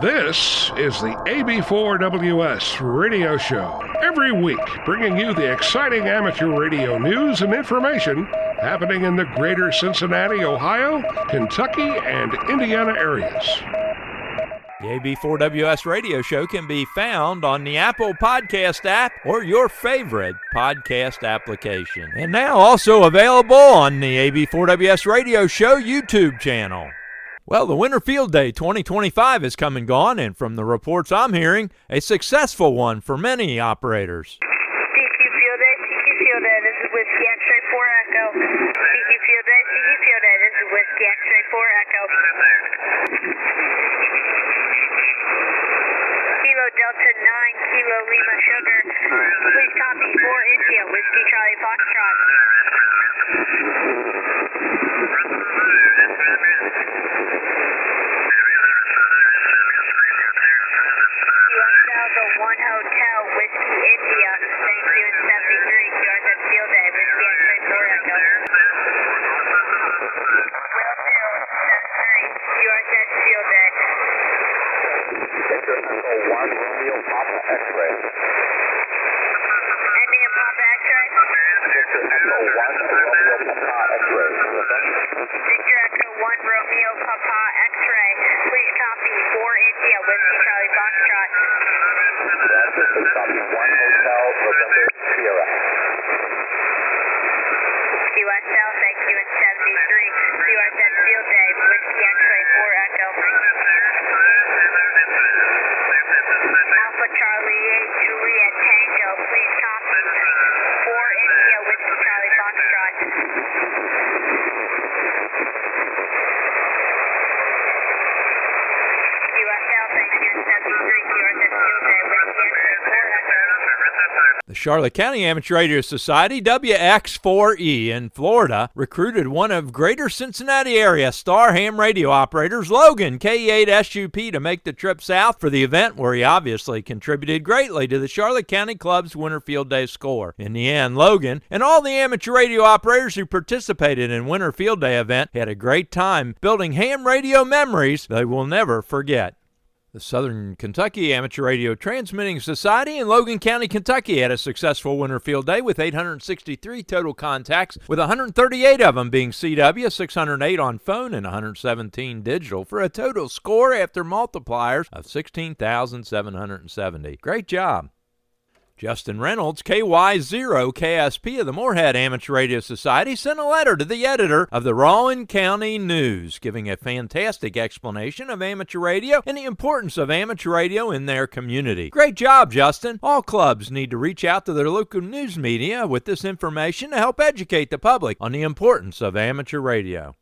This is the AB4WS radio show. Every week, bringing you the exciting amateur radio news and information happening in the greater Cincinnati, Ohio, Kentucky, and Indiana areas. The AB4WS radio show can be found on the Apple Podcast app or your favorite podcast application. And now also available on the AB4WS radio show YouTube channel. Well, the Winter Field Day 2025 is come and gone, and from the reports I'm hearing, a successful one for many operators. CQ Field Day, this is Whiskey X-Ray 4 Echo. CQ Field Day, this is Whiskey X-Ray 4 Echo. Kilo Delta 9, Kilo Lima Sugar. Please copy 4 India, Whiskey Charlie Foxtrot. Delta 1 Hotel, Whiskey India. Thank you in 73. QRZ Field Day, Whiskey X-Ray 4 Echo. Will do, 73. QRZ Field Day. Victor Echo 1 Romeo Papa X-Ray. Ending in Papa X-Ray. Victor Echo 1 Romeo Papa X-Ray. Victor Echo 1 Romeo Papa X-Ray. Please copy 4 India, Whiskey Charlie Foxtrot. Roger, please copy 1 Hotel November Sierra. QSL, thank you in 73. QRZ Field Day, Whiskey X-Ray 4 Echo. Alpha Charlie 8 Juliet Tango, please copy 4 India, Whiskey Charlie Foxtrot. QSL, thank you in 73. QRZ Field Day, Whiskey X-Ray 4 Echo. The Charlotte County Amateur Radio Society, WX4E in Florida, recruited one of greater Cincinnati area star ham radio operators, Logan, K8SUP, to make the trip south for the event, where he obviously contributed greatly to the Charlotte County Club's Winter Field Day score. In the end, Logan and all the amateur radio operators who participated in Winter Field Day event had a great time building ham radio memories they will never forget. The Southern Kentucky Amateur Radio Transmitting Society in Logan County, Kentucky had a successful Winter Field Day with 863 total contacts, with 138 of them being CW, 608 on phone, and 117 digital, for a total score after multipliers of 16,770. Great job. Justin Reynolds, KY0KSP of the Moorhead Amateur Radio Society, sent a letter to the editor of the Rowan County News, giving a fantastic explanation of amateur radio and the importance of amateur radio in their community. Great job, Justin. All clubs need to reach out to their local news media with this information to help educate the public on the importance of amateur radio.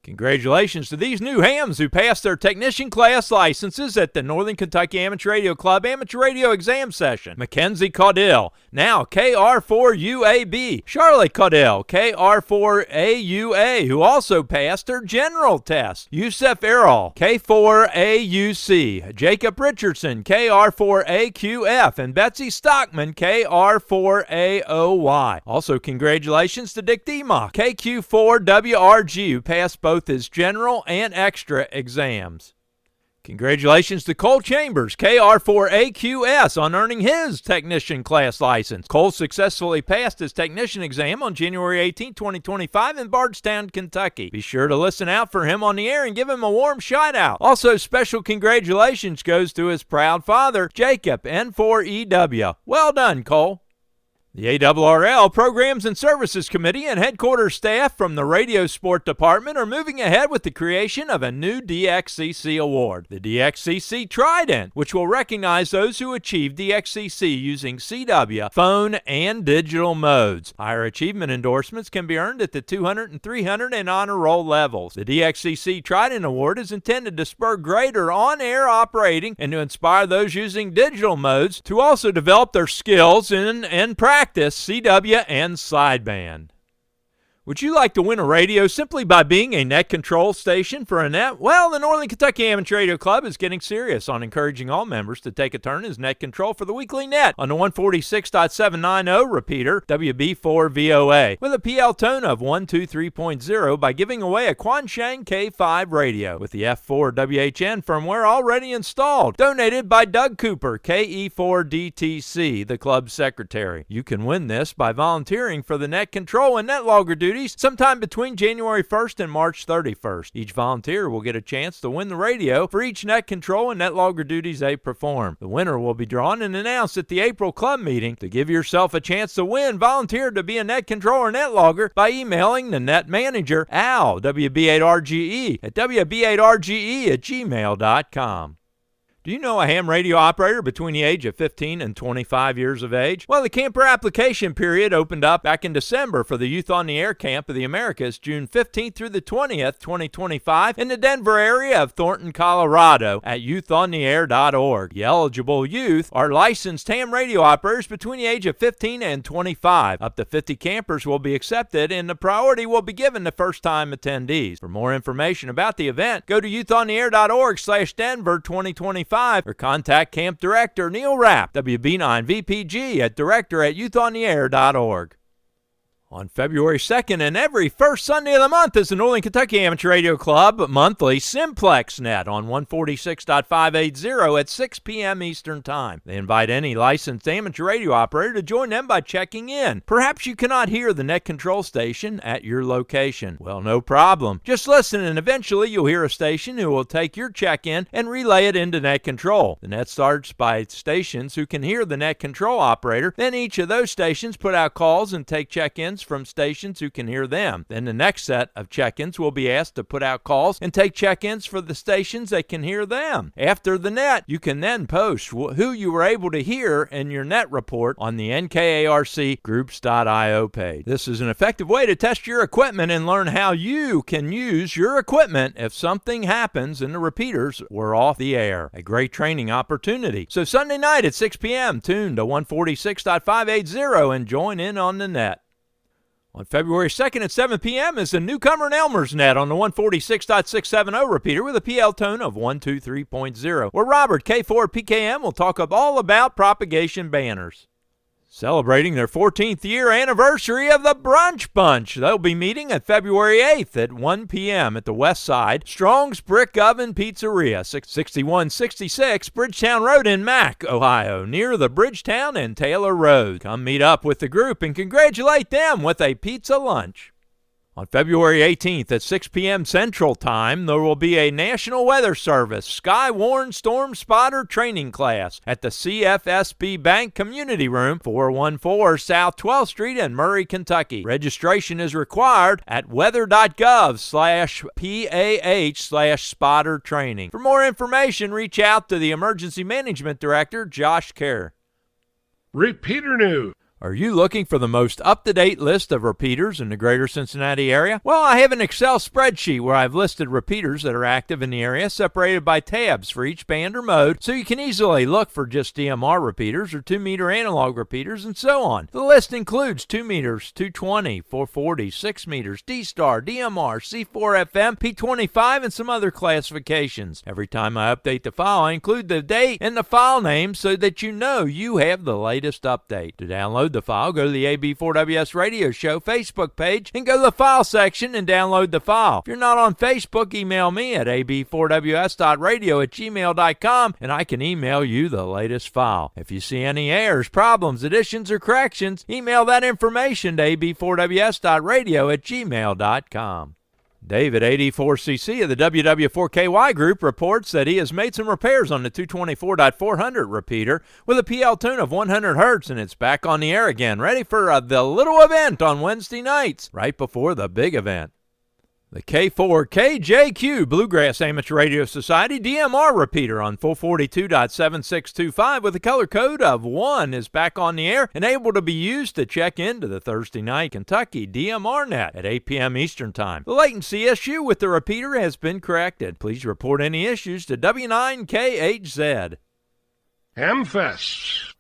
Congratulations to these new hams who passed their technician class licenses at the Northern Kentucky Amateur Radio Club Amateur Radio Exam Session. Mackenzie Caudill, now KR4UAB. Charlotte Caudill, KR4AUA, who also passed her general test. Yusef Errol, K4AUC. Jacob Richardson, KR4AQF. And Betsy Stockman, KR4AOY. Also, congratulations to Dick Demock, KQ4WRG, who passed both his general and extra exams. Congratulations to Cole Chambers, KR4AQS, on earning his technician class license. Cole successfully passed his technician exam on January 18, 2025 in Bardstown, Kentucky. Be sure to listen out for him on the air and give him a warm shout-out. Also, special congratulations goes to his proud father, Jacob, N4EW. Well done, Cole. The ARRL Programs and Services Committee and headquarters staff from the Radio Sport Department are moving ahead with the creation of a new DXCC award, the DXCC Trident, which will recognize those who achieve DXCC using CW, phone, and digital modes. Higher achievement endorsements can be earned at the 200 and 300 and honor roll levels. The DXCC Trident Award is intended to spur greater on-air operating and to inspire those using digital modes to also develop their skills in and practice CW and sideband. Would you like to win a radio simply by being a net control station for a net? Well, the Northern Kentucky Amateur Radio Club is getting serious on encouraging all members to take a turn as net control for the weekly net on the 146.790 repeater WB4WS with a PL tone of 123.0 by giving away a Quansheng K5 radio with the F4WHN firmware already installed, donated by Doug Cooper, KE4DTC, the club secretary. You can win this by volunteering for the net control and net logger duties sometime between January 1st and March 31st. Each volunteer will get a chance to win the radio for each net control and net logger duties they perform. The winner will be drawn and announced at the April club meeting. To give yourself a chance to win, volunteer to be a net control or net logger by emailing the net manager, Al, WB8RGE, at WB8RGE@gmail.com. Do you know a ham radio operator between the age of 15 and 25 years of age? Well, the camper application period opened up back in December for the Youth on the Air Camp of the Americas, June 15th through the 20th, 2025, in the Denver area of Thornton, Colorado, at youthontheair.org. The eligible youth are licensed ham radio operators between the age of 15 and 25. Up to 50 campers will be accepted, and the priority will be given to first-time attendees. For more information about the event, go to youthontheair.org/Denver 2025. Or contact Camp Director Neil Rapp, WB9VPG, at director@youthontheair.org. On February 2nd and every first Sunday of the month is the Northern Kentucky Amateur Radio Club monthly Simplex Net on 146.580 at 6 p.m. Eastern Time. They invite any licensed amateur radio operator to join them by checking in. Perhaps you cannot hear the net control station at your location. Well, no problem. Just listen and eventually you'll hear a station who will take your check-in and relay it into net control. The net starts by stations who can hear the net control operator. Then each of those stations put out calls and take check-ins from stations who can hear them. Then the next set of check-ins will be asked to put out calls and take check-ins for the stations that can hear them. After the net, you can then post who you were able to hear in your net report on the NKARC groups.io page. This is an effective way to test your equipment and learn how you can use your equipment if something happens and the repeaters were off the air. A great training opportunity. So Sunday night at 6 p.m., tune to 146.580 and join in on the net. On February 2nd at 7 p.m. is the Newcomer and Elmer's Net on the 146.670 repeater with a PL tone of 123.0, where Robert K4PKM will talk all about propagation banners. Celebrating their 14th year anniversary of the Brunch Bunch. They'll be meeting at February 8th at 1 p.m. at the West Side Strong's Brick Oven Pizzeria, 6166 Bridgetown Road in Mack, Ohio, near the Bridgetown and Taylor Road. Come meet up with the group and congratulate them with a pizza lunch. On February 18th at 6 p.m. Central Time, there will be a National Weather Service Skywarn Storm Spotter Training Class at the CFSB Bank Community Room, 414 South 12th Street in Murray, Kentucky. Registration is required at weather.gov/PAH/spotter training. For more information, reach out to the Emergency Management Director, Josh Kerr. Repeater news. Are you looking for the most up-to-date list of repeaters in the greater Cincinnati area? Well, I have an Excel spreadsheet where I've listed repeaters that are active in the area, separated by tabs for each band or mode, so you can easily look for just DMR repeaters or 2-meter analog repeaters and so on. The list includes 2 meters, 220, 440, 6 meters, D-Star, DMR, C4FM, P25, and some other classifications. Every time I update the file, I include the date and the file name so that you know you have the latest update. To download the file, go to the AB4WS Radio Show Facebook page and go to the file section and download the file. If you're not on Facebook, email me at ab4ws.radio@gmail.com and I can email you the latest file. If you see any errors, problems, additions, or corrections, email that information to ab4ws.radio@gmail.com. David, 84cc of the WW4KY Group, reports that he has made some repairs on the 224.400 repeater with a PL tune of 100 Hz, and it's back on the air again, ready for the little event on Wednesday nights, right before the big event. The K4KJQ Bluegrass Amateur Radio Society DMR repeater on 442.7625 with a color code of 1 is back on the air and able to be used to check into the Thursday night Kentucky DMR net at 8 p.m. Eastern Time. The latency issue with the repeater has been corrected. Please report any issues to W9KHZ. Hamfests.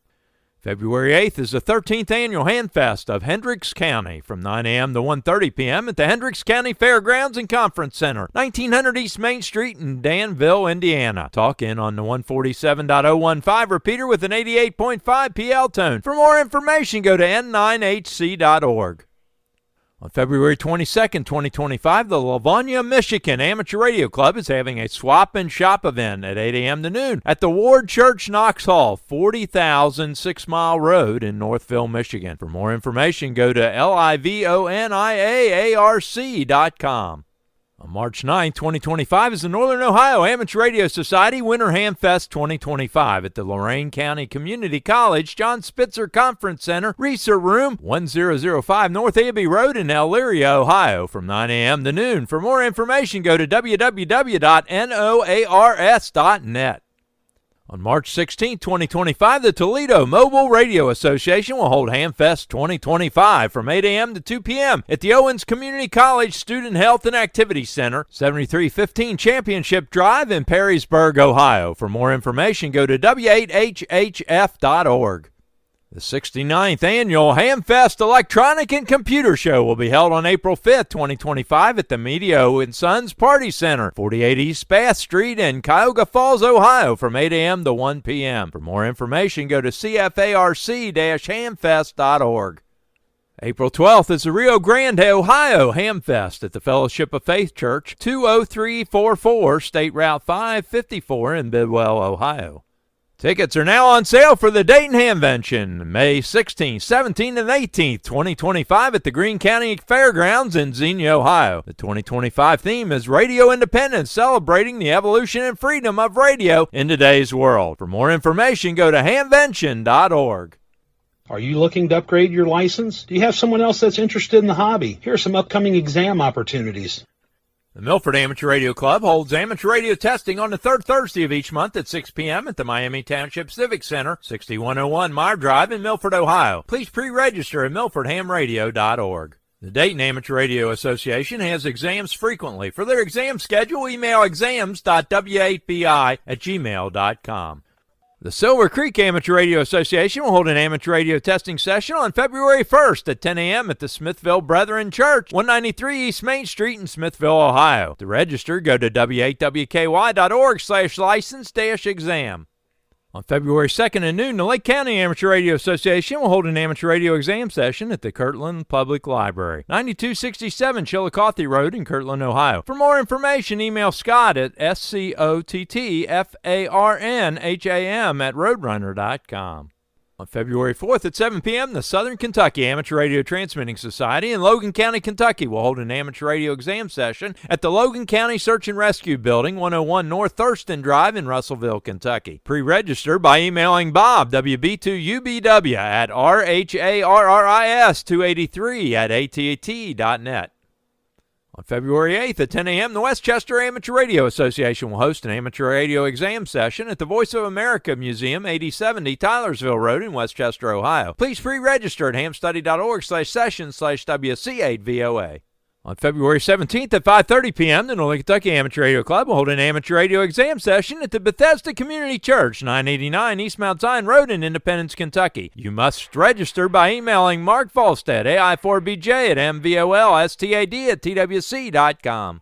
February 8th is the 13th Annual Handfest of Hendricks County from 9 a.m. to 1:30 p.m. at the Hendricks County Fairgrounds and Conference Center, 1900 East Main Street in Danville, Indiana. Talk in on the 147.015 repeater with an 88.5 PL tone. For more information, go to n9hc.org. On February 22nd, 2025, the Livonia, Michigan Amateur Radio Club is having a swap and shop event at 8 a.m. to noon at the Ward Church Knox Hall, 40,000 6 Mile Road in Northville, Michigan. For more information, go to livoniaarc.com. On March 9, 2025, is the Northern Ohio Amateur Radio Society Winter Hamfest 2025 at the Lorain County Community College John Spitzer Conference Center, Research Room, 1005 North Abbey Road in Elyria, Ohio, from 9 a.m. to noon. For more information, go to www.noars.net. On March 16, 2025, the Toledo Mobile Radio Association will hold Hamfest 2025 from 8 a.m. to 2 p.m. at the Owens Community College Student Health and Activity Center, 7315 Championship Drive in Perrysburg, Ohio. For more information, go to w8hhf.org. The 69th Annual Hamfest Electronic and Computer Show will be held on April 5th, 2025 at the Medio & Sons Party Center, 48 East Bath Street in Cuyahoga Falls, Ohio, from 8 a.m. to 1 p.m. For more information, go to cfarc-hamfest.org. April 12th is the Rio Grande, Ohio Hamfest at the Fellowship of Faith Church, 20344 State Route 554 in Bidwell, Ohio. Tickets are now on sale for the Dayton Hamvention, May 16th, 17th, and 18th, 2025 at the Greene County Fairgrounds in Xenia, Ohio. The 2025 theme is Radio Independence, celebrating the evolution and freedom of radio in today's world. For more information, go to hamvention.org. Are you looking to upgrade your license? Do you have someone else that's interested in the hobby? Here are some upcoming exam opportunities. The Milford Amateur Radio Club holds amateur radio testing on the third Thursday of each month at 6 p.m. at the Miami Township Civic Center, 6101 Meyer Drive in Milford, Ohio. Please pre-register at milfordhamradio.org. The Dayton Amateur Radio Association has exams frequently. For their exam schedule, email exams.w8bi@gmail.com. The Silver Creek Amateur Radio Association will hold an amateur radio testing session on February 1st at 10 a.m. at the Smithville Brethren Church, 193 East Main Street in Smithville, Ohio. To register, go to w8wky.org/license-exam. On February 2nd at noon, the Lake County Amateur Radio Association will hold an amateur radio exam session at the Kirtland Public Library, 9267 Chillicothe Road in Kirtland, Ohio. For more information, email Scott at scottfarnham@roadrunner.com. On February 4th at 7 p.m., the Southern Kentucky Amateur Radio Transmitting Society in Logan County, Kentucky will hold an amateur radio exam session at the Logan County Search and Rescue Building, 101 North Thurston Drive in Russellville, Kentucky. Pre-register by emailing Bob, wb2ubw@rharris283@att.net. On February 8th at 10 a.m., the Westchester Amateur Radio Association will host an amateur radio exam session at the Voice of America Museum, 8070 Tylersville Road in Westchester, Ohio. Please pre-register at hamstudy.org/session/WC8VOA. On February 17th at 5:30 p.m., the Northern Kentucky Amateur Radio Club will hold an amateur radio exam session at the Bethesda Community Church, 989 East Mount Zion Road in Independence, Kentucky. You must register by emailing Mark Volstead, AI4BJ@MVOLSTAD@TWC.com.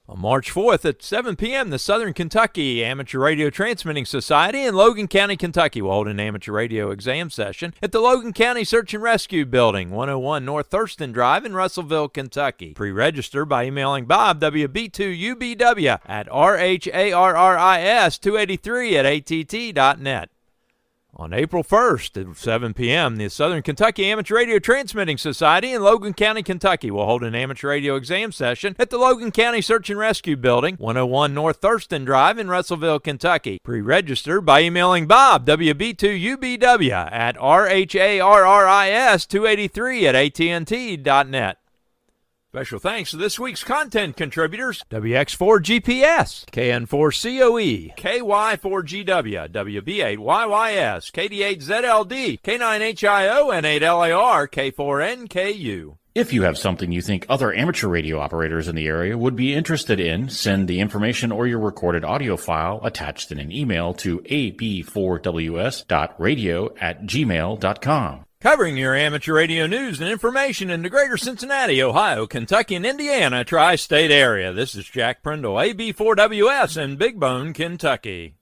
On March 4th at 7 p.m., the Southern Kentucky Amateur Radio Transmitting Society in Logan County, Kentucky will hold an amateur radio exam session at the Logan County Search and Rescue Building, 101 North Thurston Drive in Russellville, Kentucky. Pre-register by emailing Bob, WB2UBW@RHARRIS283@ATT.net. On April 1st at 7 p.m., the Southern Kentucky Amateur Radio Transmitting Society in Logan County, Kentucky will hold an amateur radio exam session at the Logan County Search and Rescue Building, 101 North Thurston Drive in Russellville, Kentucky. Pre-register by emailing Bob, WB2UBW@RHARRIS283@ATT.net. Special thanks to this week's content contributors: WX4GPS, KN4COE, KY4GW, WB8YYS, KD8ZLD, K9HIO, and 8LAR, K4NKU. If you have something you think other amateur radio operators in the area would be interested in, send the information or your recorded audio file attached in an email to ab4ws.radio@gmail.com. Covering your amateur radio news and information in the greater Cincinnati, Ohio, Kentucky, and Indiana tri-state area. This is Jack Prindle, AB4WS in Big Bone, Kentucky.